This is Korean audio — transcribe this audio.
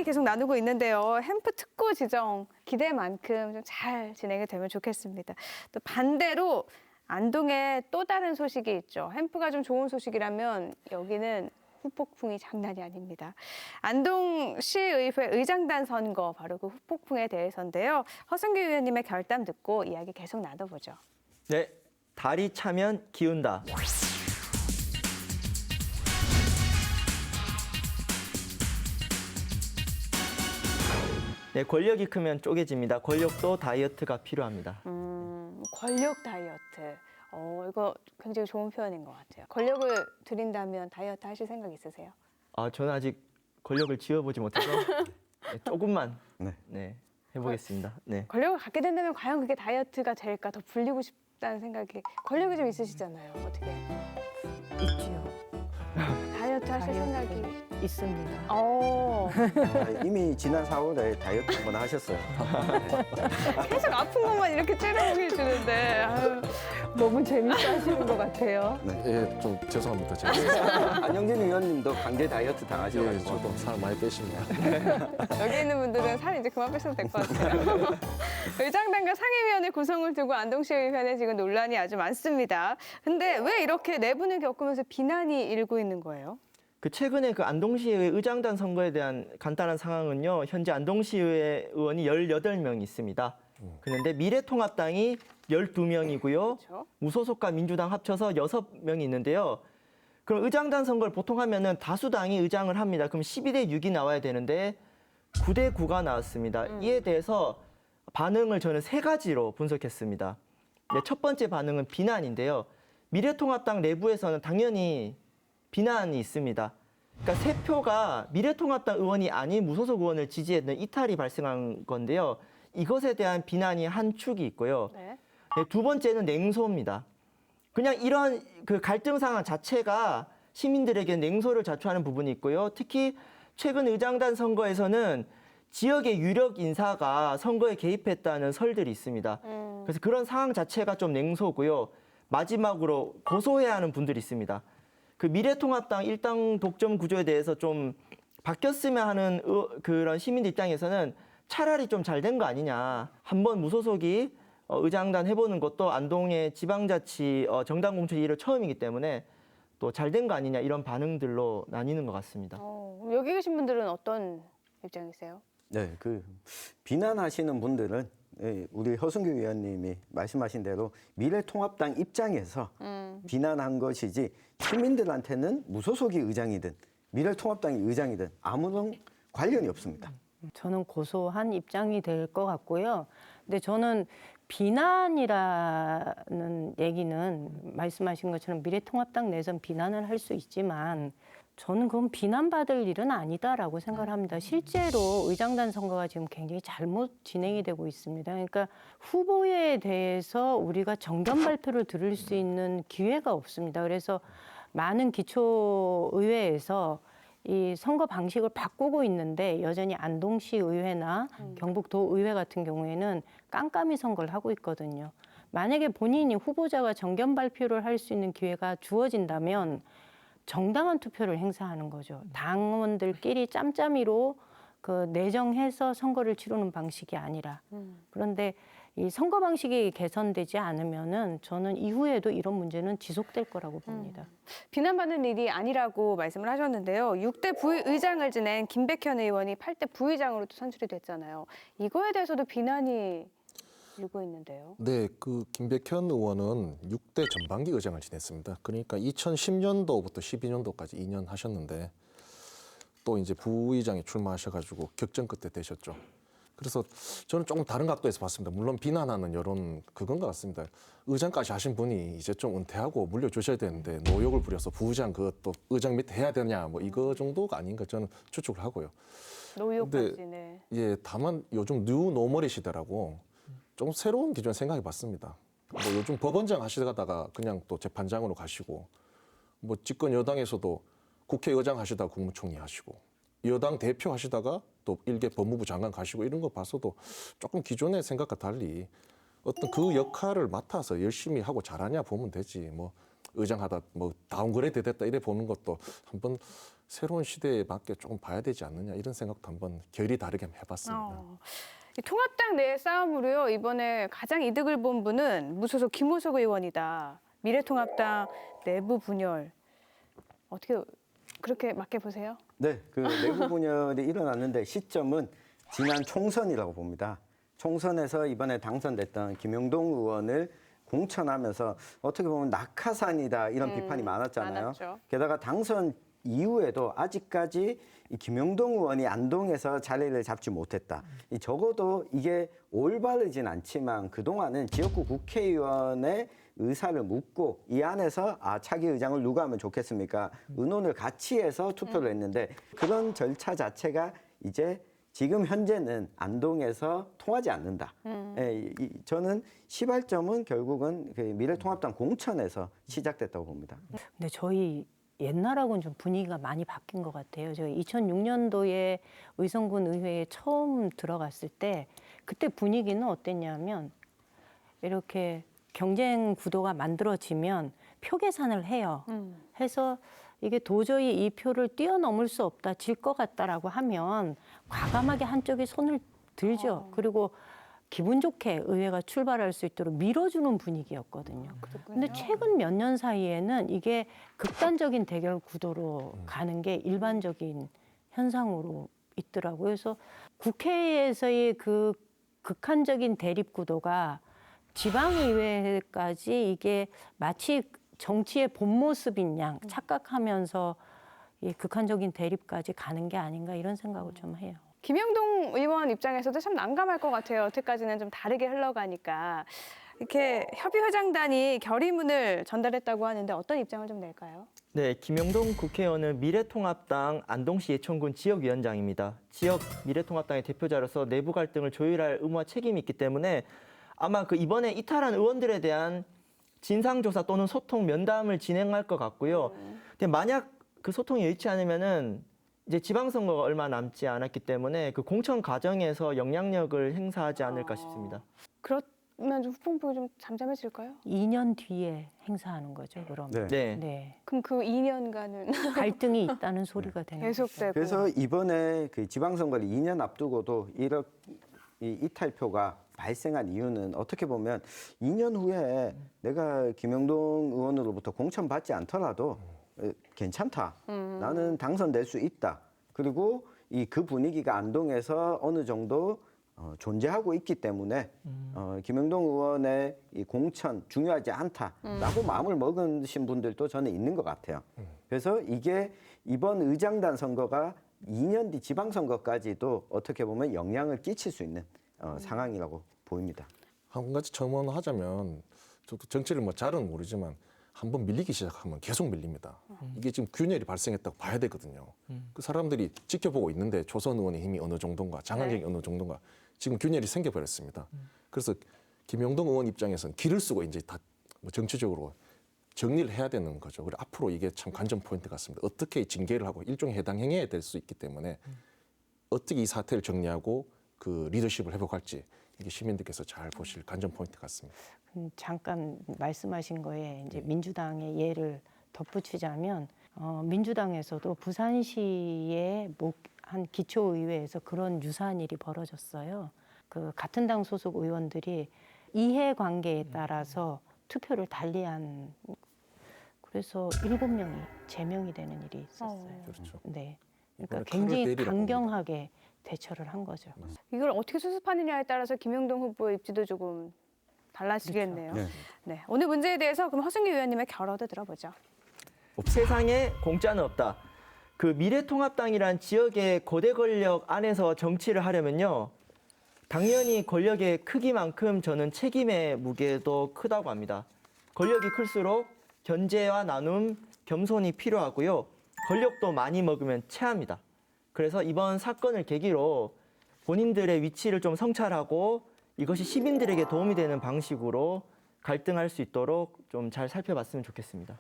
이야기 계속 나누고 있는데요. 햄프 특구 지정 기대만큼 좀 잘 진행이 되면 좋겠습니다. 또 반대로 안동에 또 다른 소식이 있죠. 햄프가 좀 좋은 소식이라면 여기는 후폭풍이 장난이 아닙니다. 안동시의회 의장단 선거, 바로 그 후폭풍에 대해서인데요. 허승규 의원님의 결담 듣고 이야기 계속 나눠보죠. 네, 달이 차면 기운다. 네, 권력이 크면 쪼개집니다. 권력도 다이어트가 필요합니다. 권력 다이어트. 이거 굉장히 좋은 표현인 것 같아요. 권력을 드린다면 다이어트 하실 생각 있으세요? 저는 아직 권력을 쥐어보지 못해서 네, 조금만 해보겠습니다. 네. 권력을 갖게 된다면 과연 그게 다이어트가 될까? 더 불리고 싶다는 생각이. 권력이 좀 있으시잖아요. 어떻게? 있지요. 다이어트 하실 생각이 있습니다. 이미 지난 4월에 다이어트 한번 하셨어요. 계속 아픈 것만 이렇게 째려보고 계시는데. 아유. 너무 재밌어 하시는 것 같아요. 예, 좀 죄송합니다. 제가. 안영진 의원님도 강제 다이어트 예, 당하셔가지고. 저도 살 많이 빼십니다. 여기 있는 분들은 살 이제 그만 빼셔도 될 것 같아요. 의장단과 상임위원회 구성을 두고 안동시의회에 지금 논란이 아주 많습니다. 근데 왜 이렇게 내분을 겪으면서 비난이 일고 있는 거예요? 최근에 그 안동시의회 의장단 선거에 대한 간단한 상황은요. 현재 안동시의회 의원이 18명이 있습니다. 그런데 미래통합당이 12명이고요. 그렇죠. 무소속과 민주당 합쳐서 6명이 있는데요. 그럼 의장단 선거를 보통 하면은 다수당이 의장을 합니다. 그럼 12대 6이 나와야 되는데 9대 9가 나왔습니다. 이에 대해서 반응을 저는 3가지로 분석했습니다. 네, 첫 번째 반응은 비난인데요. 미래통합당 내부에서는 당연히 비난이 있습니다. 그러니까 3표가 미래통합당 의원이 아닌 무소속 의원을 지지했는 이탈이 발생한 건데요. 이것에 대한 비난이 한 축이 있고요. 네. 네, 두 번째는 냉소입니다. 그냥 이런 그 갈등 상황 자체가 시민들에게 냉소를 자초하는 부분이 있고요. 특히 최근 의장단 선거에서는 지역의 유력 인사가 선거에 개입했다는 설들이 있습니다. 그래서 그런 상황 자체가 좀 냉소고요. 마지막으로 고소해야 하는 분들이 있습니다. 그 미래통합당 일당 독점 구조에 대해서 좀 바뀌었으면 하는 그런 시민들 입장에서는 차라리 좀 잘 된 거 아니냐. 한번 무소속이 의장단 해보는 것도 안동의 지방자치 정당 공천 일은 처음이기 때문에 또 잘 된 거 아니냐 이런 반응들로 나뉘는 것 같습니다. 여기 계신 분들은 어떤 입장이세요? 네, 그 비난하시는 분들은 우리 허승규 의원님이 말씀하신 대로 미래통합당 입장에서 비난한 것이지 시민들한테는 무소속이 의장이든 미래통합당이 의장이든 아무런 관련이 없습니다. 저는 고소한 입장이 될 것 같고요. 근데 저는 비난이라는 얘기는 말씀하신 것처럼 미래통합당 내에선 비난을 할 수 있지만 저는 그건 비난받을 일은 아니다라고 생각을 합니다. 실제로 의장단 선거가 지금 굉장히 잘못 진행이 되고 있습니다. 그러니까 후보에 대해서 우리가 정견 발표를 들을 수 있는 기회가 없습니다. 그래서 많은 기초의회에서 이 선거 방식을 바꾸고 있는데 여전히 안동시 의회나 경북도 의회 같은 경우에는 깜깜이 선거를 하고 있거든요. 만약에 본인이 후보자가 정견 발표를 할 수 있는 기회가 주어진다면 정당한 투표를 행사하는 거죠. 당원들끼리 짬짬이로 그 내정해서 선거를 치르는 방식이 아니라. 그런데 이 선거 방식이 개선되지 않으면은 저는 이후에도 이런 문제는 지속될 거라고 봅니다. 비난받는 일이 아니라고 말씀을 하셨는데요. 6대 부의장을 지낸 김백현 의원이 8대 부의장으로 또 선출이 됐잖아요. 이거에 대해서도 비난이 일고 있는데요. 네, 그 김백현 의원은 6대 전반기 의장을 지냈습니다. 그러니까 2010년도부터 12년도까지 2년 하셨는데 또 이제 부의장에 출마하셔가지고 격전 끝에 되셨죠. 그래서 저는 조금 다른 각도에서 봤습니다. 물론 비난하는 여론 그건 것 같습니다. 의장까지 하신 분이 이제 좀 은퇴하고 물려주셔야 되는데 노욕을 부려서 부의장 그것도 의장 밑에 해야 되냐 뭐 이거 정도가 아닌가 저는 추측을 하고요. 노욕까지네. 예, 다만 요즘 뉴 노멀이 시대라고 좀 새로운 기준 생각해 봤습니다. 뭐 요즘 법원장 하시다가 그냥 또 재판장으로 가시고 뭐 집권 여당에서도 국회의장 하시다가 국무총리 하시고 여당 대표 하시다가 또 일개 법무부 장관 가시고 이런 거 봐서도 조금 기존의 생각과 달리 어떤 그 역할을 맡아서 열심히 하고 잘하냐 보면 되지 뭐 의장하다 뭐 다운그레이드 됐다 이래 보는 것도 한번 새로운 시대에 맞게 조금 봐야 되지 않느냐 이런 생각도 한번 결이 다르게 한번 해봤습니다. 이 통합당 내 싸움으로요. 이번에 가장 이득을 본 분은 무소속 김호석 의원이다. 미래통합당 내부 분열 어떻게 그렇게 맞게 보세요? 네, 그 내부 분열이 일어났는데 시점은 지난 총선이라고 봅니다. 총선에서 이번에 당선됐던 김영동 의원을 공천하면서 어떻게 보면 낙하산이다 이런 비판이 많았잖아요. 많았죠. 게다가 당선 이후에도 아직까지 이 김영동 의원이 안동에서 자리를 잡지 못했다. 이 적어도 이게 올바르진 않지만 그동안은 지역구 국회의원의 의사를 묻고 이 안에서 차기 의장을 누가 하면 좋겠습니까? 의논을 같이 해서 투표를 했는데 그런 절차 자체가 이제 지금 현재는 안동에서 통하지 않는다. 예, 저는 시발점은 결국은 그 미래통합당 공천에서 시작됐다고 봅니다. 근데 저희 옛날하고는 좀 분위기가 많이 바뀐 것 같아요. 제가 2006년도에 의성군 의회에 처음 들어갔을 때 그때 분위기는 어땠냐면 이렇게 경쟁 구도가 만들어지면 표 계산을 해요. 해서 이게 도저히 이 표를 뛰어넘을 수 없다, 질 것 같다라고 하면 과감하게 한쪽이 손을 들죠. 그리고 기분 좋게 의회가 출발할 수 있도록 밀어주는 분위기였거든요. 근데 최근 몇 년 사이에는 이게 극단적인 대결 구도로 가는 게 일반적인 현상으로 있더라고요. 그래서 국회에서의 그 극한적인 대립 구도가 지방의회까지 이게 마치 정치의 본 모습인 양 착각하면서 이 극한적인 대립까지 가는 게 아닌가 이런 생각을 좀 해요. 김영동 의원 입장에서도 참 난감할 것 같아요. 여태까지는 좀 다르게 흘러가니까. 이렇게 협의회장단이 결의문을 전달했다고 하는데 어떤 입장을 좀 낼까요? 네, 김영동 국회의원은 미래통합당 안동시 예천군 지역위원장입니다. 지역 미래통합당의 대표자로서 내부 갈등을 조율할 의무와 책임이 있기 때문에 아마 그 이번에 이탈한 의원들에 대한 진상조사 또는 소통 면담을 진행할 것 같고요. 근데 만약 그 소통이 여의치 않으면은 이제 지방선거가 얼마 남지 않았기 때문에 그 공천 과정에서 영향력을 행사하지 않을까 싶습니다. 그러면 좀 후폭풍이 좀 잠잠해질까요? 2년 뒤에 행사하는 거죠, 그럼. 네. 네. 네. 그럼 그 2년간은 갈등이 있다는 소리가 되는 거죠. 계속되고. 그래서 이번에 그 지방선거를 2년 앞두고도 이렇게 이탈표가 발생한 이유는 어떻게 보면 2년 후에 내가 김영동 의원으로부터 공천받지 않더라도 괜찮다. 나는 당선될 수 있다. 그리고 그 분위기가 안동에서 어느 정도 존재하고 있기 때문에 김영동 의원의 이 공천 중요하지 않다라고 마음을 먹으신 분들도 저는 있는 것 같아요. 그래서 이게 이번 의장단 선거가 2년 뒤 지방선거까지도 어떻게 보면 영향을 끼칠 수 있는 상황이라고 보입니다. 한 가지 첨언하자면 저도 정치를 뭐 잘은 모르지만 한번 밀리기 시작하면 계속 밀립니다. 이게 지금 균열이 발생했다고 봐야 되거든요. 그 사람들이 지켜보고 있는데 조선 의원의 힘이 어느 정도인가, 장악력이 어느 정도인가 지금 균열이 생겨버렸습니다. 그래서 김영동 의원 입장에서는 길을 쓰고 이제 다 뭐 정치적으로 정리를 해야 되는 거죠. 그리고 앞으로 이게 참 관전 포인트 같습니다. 어떻게 징계를 하고 일종의 해당 행위에 될 수 있기 때문에 어떻게 이 사태를 정리하고 그 리더십을 회복할지 이게 시민들께서 잘 보실 관전 포인트 같습니다. 잠깐 말씀하신 거에 이제 민주당의 예를 덧붙이자면 민주당에서도 부산시의 한 기초의회에서 그런 유사한 일이 벌어졌어요. 그 같은 당 소속 의원들이 이해관계에 따라서 투표를 달리한 그래서 7명이 제명이 되는 일이 있었어요. 그렇죠. 네, 그러니까 이번에 칼을 굉장히 때리라고 강경하게 대처를 한 거죠. 이걸 어떻게 수습하느냐에 따라서 김영동 후보의 입지도 조금 달라지겠네요. 네. 네, 오늘 문제에 대해서 그럼 허승기 의원님의 결어도 들어보죠. 세상에 공짜는 없다. 그 미래통합당이란 지역의 거대 권력 안에서 정치를 하려면요. 당연히 권력의 크기만큼 저는 책임의 무게도 크다고 합니다. 권력이 클수록 견제와 나눔, 겸손이 필요하고요. 권력도 많이 먹으면 체합니다. 그래서 이번 사건을 계기로 본인들의 위치를 좀 성찰하고 이것이 시민들에게 도움이 되는 방식으로 갈등할 수 있도록 좀 잘 살펴봤으면 좋겠습니다.